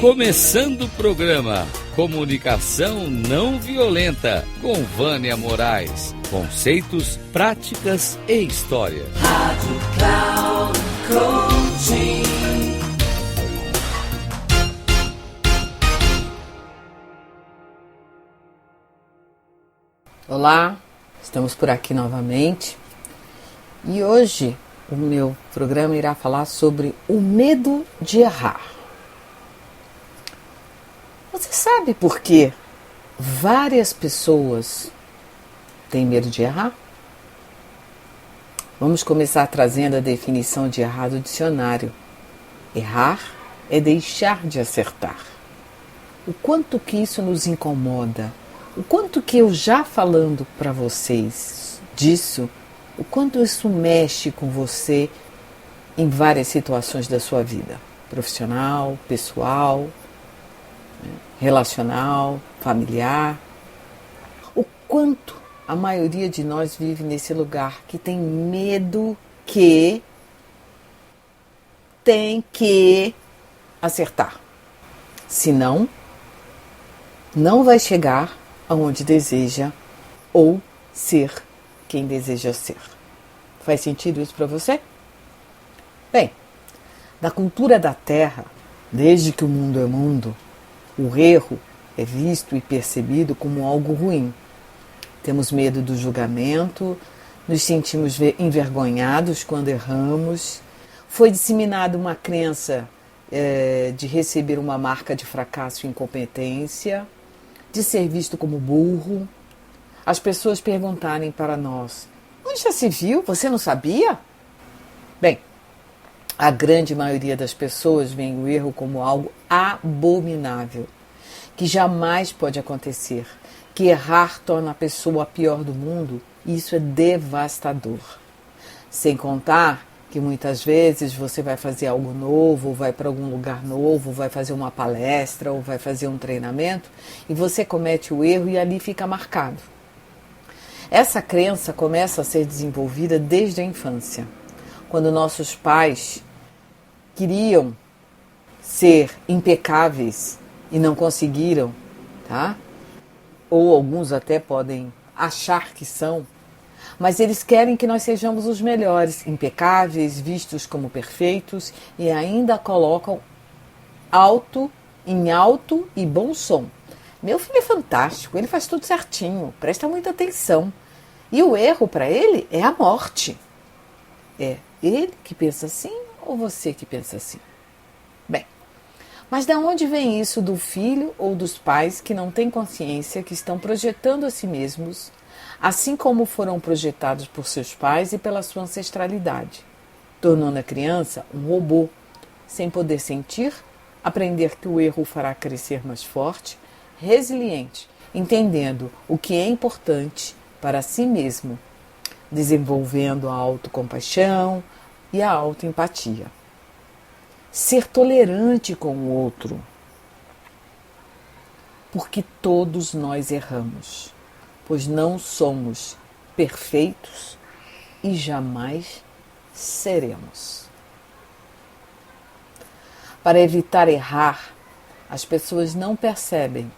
Começando o programa Comunicação Não Violenta, com Vânia Moraes. Conceitos, práticas e história. Rádio Cloud Coaching. Olá, estamos por aqui novamente. E hoje o meu programa irá falar sobre o medo de errar. Você sabe por que várias pessoas têm medo de errar? Vamos começar trazendo a definição de errar do dicionário. Errar é deixar de acertar. O quanto que isso nos incomoda, o quanto que eu já falando para vocês disso, o quanto isso mexe com você em várias situações da sua vida, profissional, pessoal, relacional, familiar. O quanto a maioria de nós vive nesse lugar que tem medo que tem que acertar. Senão, não vai chegar aonde deseja ou ser quem deseja ser. Faz sentido isso para você? Bem, na cultura da Terra, desde que o mundo é mundo, o erro é visto e percebido como algo ruim. Temos medo do julgamento, nos sentimos envergonhados quando erramos. Foi disseminada uma crença de receber uma marca de fracasso e incompetência, de ser visto como burro. As pessoas perguntarem para nós: onde já se viu? Você não sabia? Bem, a grande maioria das pessoas vê o erro como algo abominável, que jamais pode acontecer, que errar torna a pessoa a pior do mundo, e isso é devastador. Sem contar que muitas vezes você vai fazer algo novo, ou vai para algum lugar novo, ou vai fazer uma palestra, ou vai fazer um treinamento, e você comete o erro e ali fica marcado. Essa crença começa a ser desenvolvida desde a infância, quando nossos pais queriam ser impecáveis e não conseguiram, tá? Ou alguns até podem achar que são, mas eles querem que nós sejamos os melhores, impecáveis, vistos como perfeitos, e ainda colocam em alto e bom som. Meu filho é fantástico, ele faz tudo certinho, presta muita atenção. E o erro para ele é a morte. É ele que pensa assim ou você que pensa assim? Bem, mas de onde vem isso do filho ou dos pais que não têm consciência, que estão projetando a si mesmos, assim como foram projetados por seus pais e pela sua ancestralidade, tornando a criança um robô, sem poder sentir, aprender que o erro o fará crescer mais forte, resiliente, entendendo o que é importante para si mesmo, desenvolvendo a autocompaixão e a autoempatia. Ser tolerante com o outro, porque todos nós erramos, pois não somos perfeitos e jamais seremos. Para evitar errar, as pessoas não percebem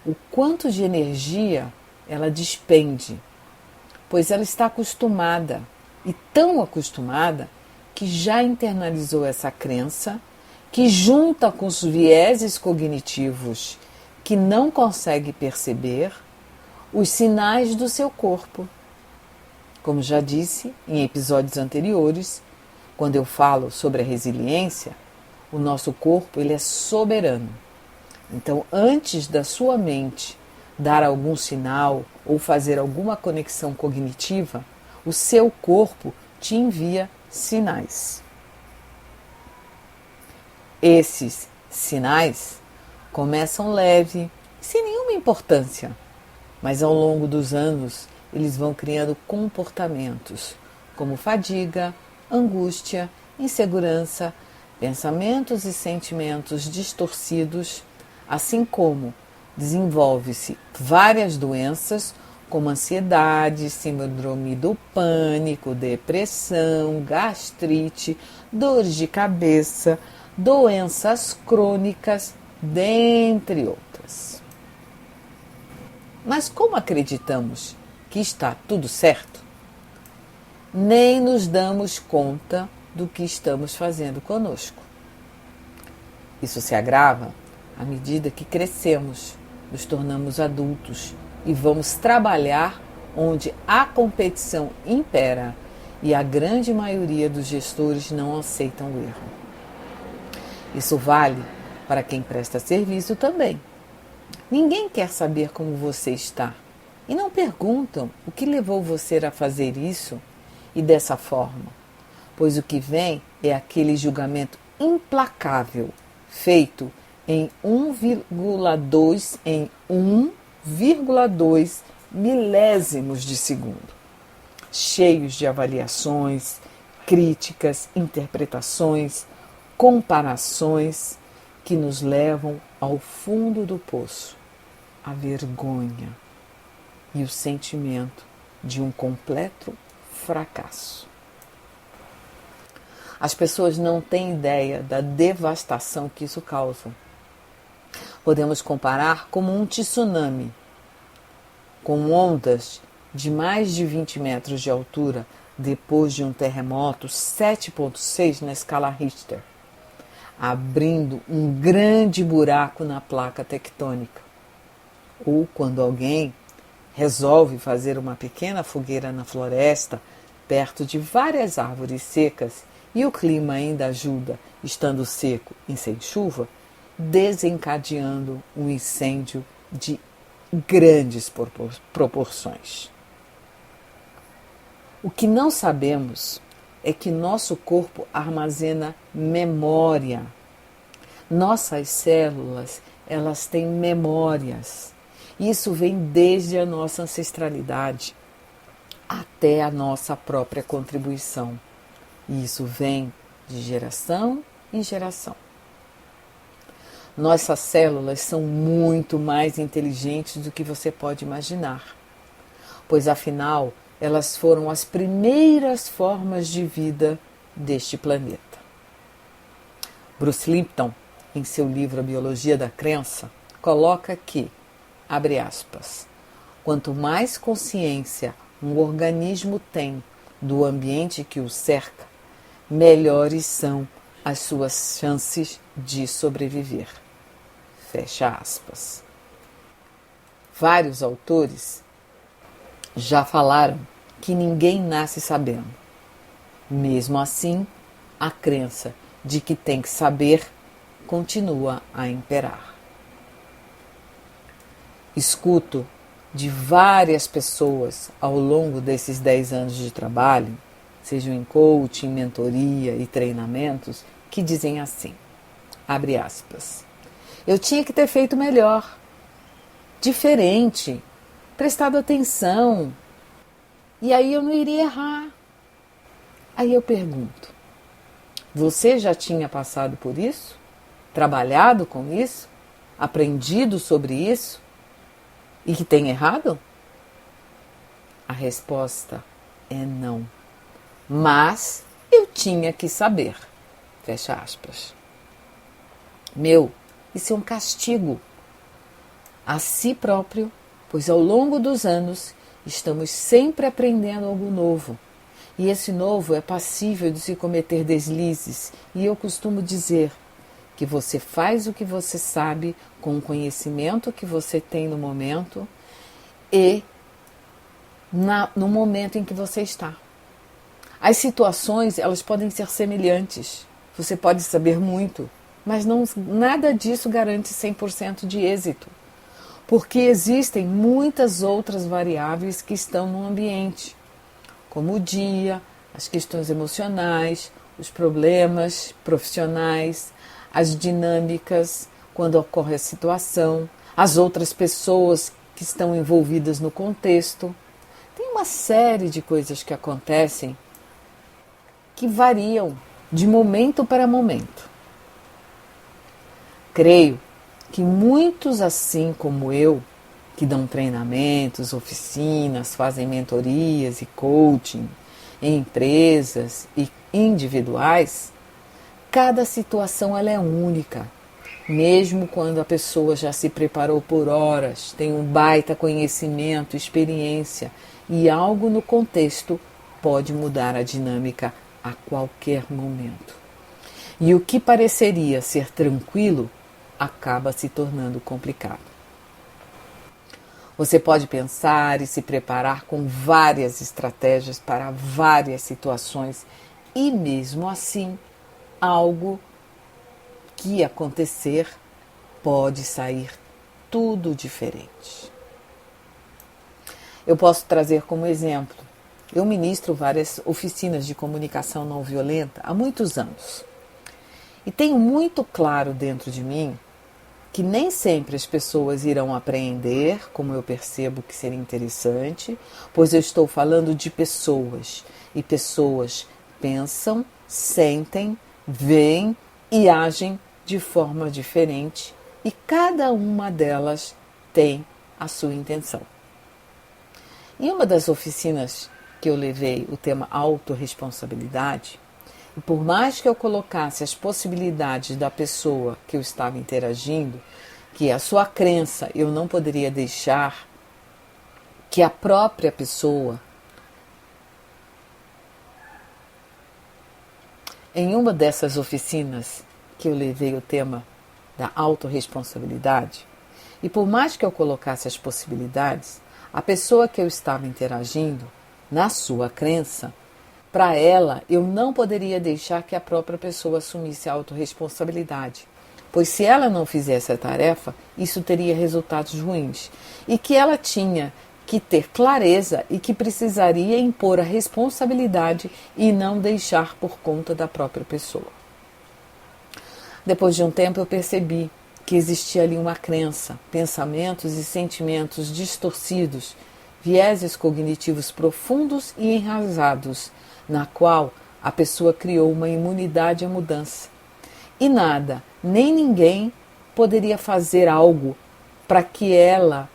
o quanto de energia ela despende, pois ela está acostumada, e tão acostumada, que já internalizou essa crença, que junta com os vieses cognitivos que não consegue perceber os sinais do seu corpo. Como já disse em episódios anteriores, quando eu falo sobre a resiliência, o nosso corpo ele é soberano. Então, antes da sua mente dar algum sinal ou fazer alguma conexão cognitiva, o seu corpo te envia sinais. Esses sinais começam leve, sem nenhuma importância, mas ao longo dos anos eles vão criando comportamentos como fadiga, angústia, insegurança, pensamentos e sentimentos distorcidos, assim como desenvolve-se várias doenças como ansiedade, síndrome do pânico, depressão, gastrite, dores de cabeça, doenças crônicas, dentre outras. Mas como acreditamos que está tudo certo, nem nos damos conta do que estamos fazendo conosco. Isso se agrava à medida que crescemos, nos tornamos adultos e vamos trabalhar onde a competição impera e a grande maioria dos gestores não aceitam o erro. Isso vale para quem presta serviço também. Ninguém quer saber como você está e não perguntam o que levou você a fazer isso e dessa forma, pois o que vem é aquele julgamento implacável feito em 1,2 milésimos de segundo, cheios de avaliações, críticas, interpretações, comparações que nos levam ao fundo do poço, a vergonha e o sentimento de um completo fracasso. As pessoas não têm ideia da devastação que isso causa. Podemos comparar como um tsunami, com ondas de mais de 20 metros de altura depois de um terremoto 7,6 na escala Richter, abrindo um grande buraco na placa tectônica. Ou quando alguém resolve fazer uma pequena fogueira na floresta, perto de várias árvores secas, e o clima ainda ajuda, estando seco e sem chuva, desencadeando um incêndio de grandes proporções. O que não sabemos é que nosso corpo armazena memória. Nossas células, elas têm memórias. Isso vem desde a nossa ancestralidade até a nossa própria contribuição. E isso vem de geração em geração. Nossas células são muito mais inteligentes do que você pode imaginar, pois afinal elas foram as primeiras formas de vida deste planeta. Bruce Lipton, em seu livro A Biologia da Crença, coloca que, abre aspas, quanto mais consciência um organismo tem do ambiente que o cerca, melhores são as suas chances de sobreviver. Fecha aspas. Vários autores já falaram que ninguém nasce sabendo. Mesmo assim, a crença de que tem que saber continua a imperar. Escuto de várias pessoas ao longo desses 10 anos de trabalho, sejam em coaching, mentoria e treinamentos, que dizem assim, abre aspas, eu tinha que ter feito melhor, diferente, prestado atenção, e aí eu não iria errar. Aí eu pergunto, você já tinha passado por isso? Trabalhado com isso? Aprendido sobre isso? E que tem errado? A resposta é não. Mas eu tinha que saber. Fecha aspas. Isso é um castigo a si próprio, pois ao longo dos anos estamos sempre aprendendo algo novo. E esse novo é passível de se cometer deslizes. E eu costumo dizer que você faz o que você sabe com o conhecimento que você tem no momento e no momento em que você está. As situações, elas podem ser semelhantes. Você pode saber muito, mas nada disso garante 100% de êxito. Porque existem muitas outras variáveis que estão no ambiente, como o dia, as questões emocionais, os problemas profissionais, as dinâmicas, quando ocorre a situação, as outras pessoas que estão envolvidas no contexto. Tem uma série de coisas que acontecem que variam de momento para momento. Creio que muitos, assim como eu, que dão treinamentos, oficinas, fazem mentorias e coaching em empresas e individuais, cada situação ela é única. Mesmo quando a pessoa já se preparou por horas, tem um baita conhecimento, experiência e algo no contexto pode mudar a dinâmica a qualquer momento. E o que pareceria ser tranquilo acaba se tornando complicado. Você pode pensar e se preparar com várias estratégias para várias situações e mesmo assim, algo que acontecer pode sair tudo diferente. Eu posso trazer como exemplo, eu ministro várias oficinas de comunicação não violenta há muitos anos. E tenho muito claro dentro de mim que nem sempre as pessoas irão apreender, como eu percebo que seria interessante, pois eu estou falando de pessoas, e pessoas pensam, sentem, veem e agem de forma diferente, e cada uma delas tem a sua intenção. Em uma das oficinas que eu levei o tema autorresponsabilidade, e por mais que eu colocasse as possibilidades da pessoa que eu estava interagindo, que a sua crença eu não poderia deixar que a própria pessoa, em uma dessas oficinas que eu levei o tema da autorresponsabilidade, e por mais que eu colocasse as possibilidades, a pessoa que eu estava interagindo, na sua crença, para ela, eu não poderia deixar que a própria pessoa assumisse a autorresponsabilidade, pois se ela não fizesse a tarefa, isso teria resultados ruins, e que ela tinha que ter clareza e que precisaria impor a responsabilidade e não deixar por conta da própria pessoa. Depois de um tempo eu percebi que existia ali uma crença, pensamentos e sentimentos distorcidos, vieses cognitivos profundos e enraizados, na qual a pessoa criou uma imunidade à mudança. E nada, nem ninguém poderia fazer algo para que ela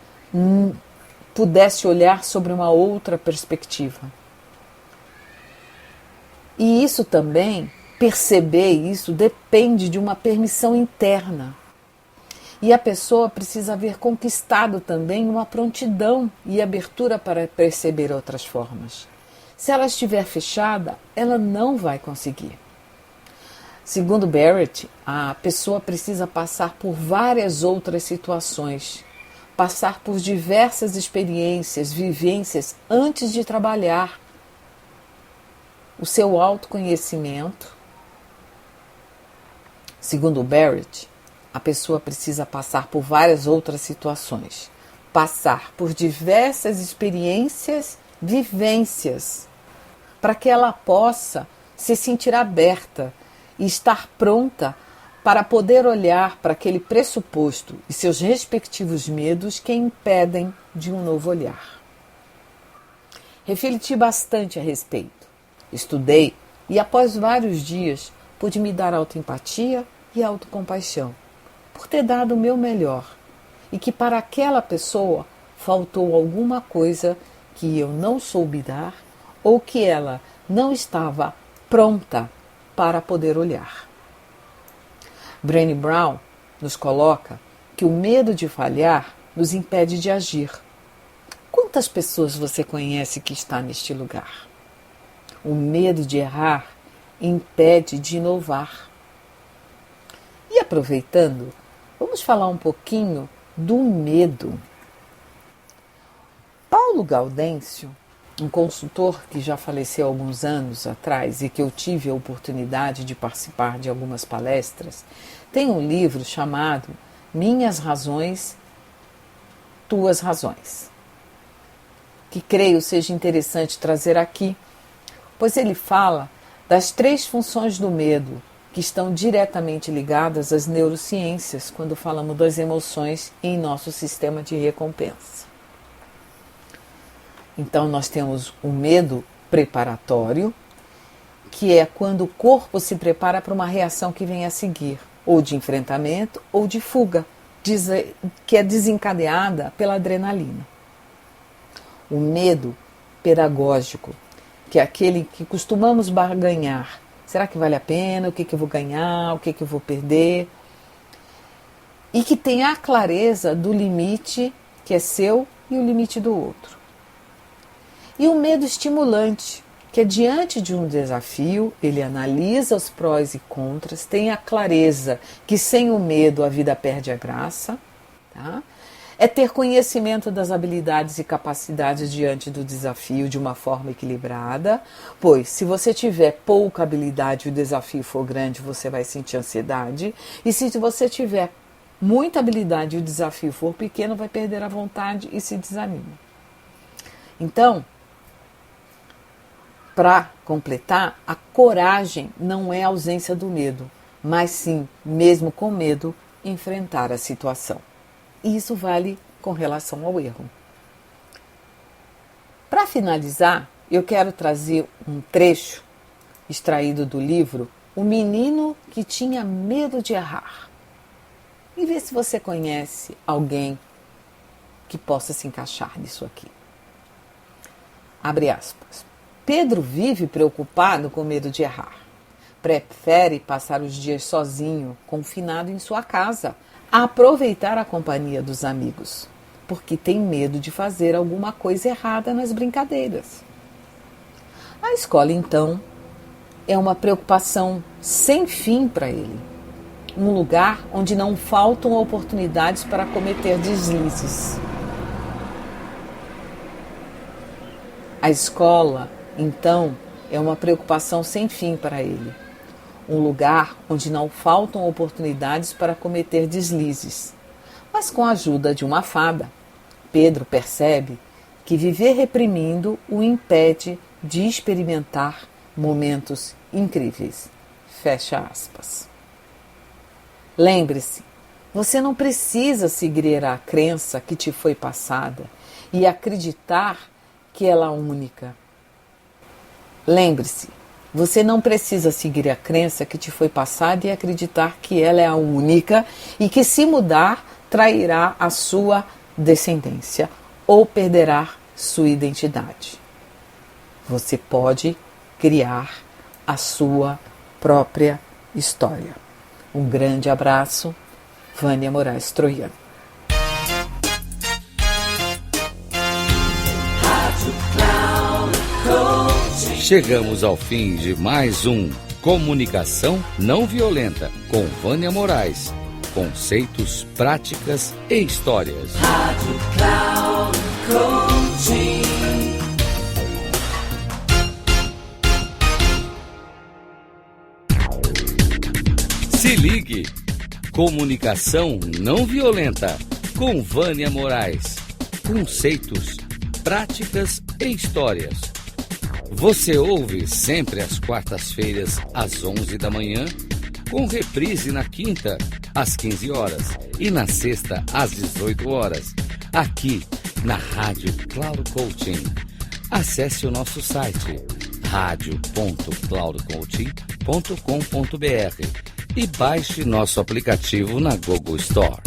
pudesse olhar sobre uma outra perspectiva. E isso também, perceber isso, depende de uma permissão interna. E a pessoa precisa haver conquistado também uma prontidão e abertura para perceber outras formas. Se ela estiver fechada, ela não vai conseguir. Segundo Barrett, a pessoa precisa passar por várias outras situações, passar por diversas experiências, vivências, antes de trabalhar o seu autoconhecimento. Segundo Barrett, a pessoa precisa passar por várias outras situações, passar por diversas experiências, vivências, para que ela possa se sentir aberta e estar pronta para poder olhar para aquele pressuposto e seus respectivos medos que a impedem de um novo olhar. Refleti bastante a respeito, estudei e após vários dias pude me dar autoempatia e autocompaixão por ter dado o meu melhor e que para aquela pessoa faltou alguma coisa que eu não soube dar ou que ela não estava pronta para poder olhar. Brené Brown nos coloca que o medo de falhar nos impede de agir. Quantas pessoas você conhece que está neste lugar? O medo de errar impede de inovar. E aproveitando, vamos falar um pouquinho do medo. Paulo Gaudêncio, um consultor que já faleceu há alguns anos atrás e que eu tive a oportunidade de participar de algumas palestras, tem um livro chamado Minhas Razões, Tuas Razões, que creio seja interessante trazer aqui, pois ele fala das 3 funções do medo que estão diretamente ligadas às neurociências quando falamos das emoções em nosso sistema de recompensa. Então nós temos o medo preparatório, que é quando o corpo se prepara para uma reação que vem a seguir, ou de enfrentamento ou de fuga, que é desencadeada pela adrenalina. O medo pedagógico, que é aquele que costumamos barganhar. Será que vale a pena? O que eu vou ganhar? O que eu vou perder? e que tenha a clareza do limite que é seu e o limite do outro. E o medo estimulante, que é diante de um desafio, ele analisa os prós e contras, tem a clareza que sem o medo a vida perde a graça, tá? É ter conhecimento das habilidades e capacidades diante do desafio de uma forma equilibrada, pois se você tiver pouca habilidade e o desafio for grande, você vai sentir ansiedade, e se você tiver muita habilidade e o desafio for pequeno, vai perder a vontade e se desanima. Então, para completar, a coragem não é a ausência do medo, mas sim, mesmo com medo, enfrentar a situação. E isso vale com relação ao erro. Para finalizar, eu quero trazer um trecho extraído do livro O Menino que Tinha Medo de Errar. E ver se você conhece alguém que possa se encaixar nisso aqui. Abre aspas. Pedro vive preocupado com medo de errar. Prefere passar os dias sozinho, confinado em sua casa, a aproveitar a companhia dos amigos, porque tem medo de fazer alguma coisa errada nas brincadeiras. A escola, então, é uma preocupação sem fim para ele. Um lugar onde não faltam oportunidades para cometer deslizes. A escola, então, é uma preocupação sem fim para ele. Um lugar onde não faltam oportunidades para cometer deslizes. Mas com a ajuda de uma fada, Pedro percebe que viver reprimindo o impede de experimentar momentos incríveis. Fecha aspas. Lembre-se, você não precisa seguir a crença que te foi passada e acreditar que ela é única. Lembre-se, você não precisa seguir a crença que te foi passada e acreditar que ela é a única e que se mudar trairá a sua descendência ou perderá sua identidade. Você pode criar a sua própria história. Um grande abraço, Vânia Moraes Troiano. Chegamos ao fim de mais um Comunicação Não Violenta com Vânia Moraes. Conceitos, práticas e histórias. Rádio Cloud Coaching. Se ligue! Comunicação Não Violenta com Vânia Moraes. Conceitos, práticas e histórias. Você ouve sempre às quartas-feiras, às 11 da manhã, com reprise na quinta, às 15 horas e na sexta, às 18 horas, aqui na Rádio Cloud Coaching. Acesse o nosso site radio.cloudcoaching.com.br e baixe nosso aplicativo na Google Store.